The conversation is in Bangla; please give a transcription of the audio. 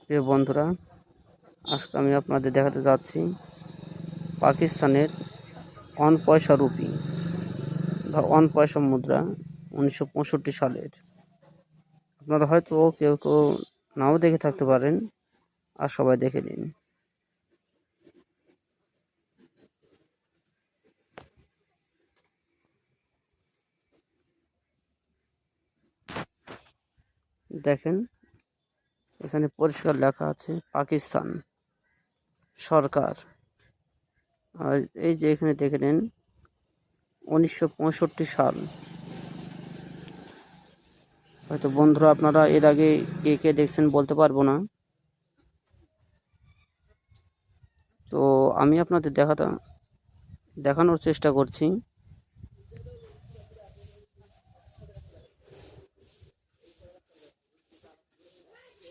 প্রিয় বন্ধুরা, আজকে আমি আপনাদের দেখাতে যাচ্ছি পাকিস্তানের 1 পয়সা রুপি বা 1 পয়সা মুদ্রা 1965 সালের। আপনারা হয়তো কেউ কেউ নাও দেখে থাকতে পারেন, আর সবাই দেখে নিন। দেখেন, এখানে পরিষ্কার লেখা আছে পাকিস্তান সরকার। আর এই যে এখানে দেখে নিন 1965 সাল। হয়তো বন্ধুরা আপনারা এর আগে কে কে দেখছেন বলতে পারবো না, তো আমি আপনাদের দেখানোর চেষ্টা করছি।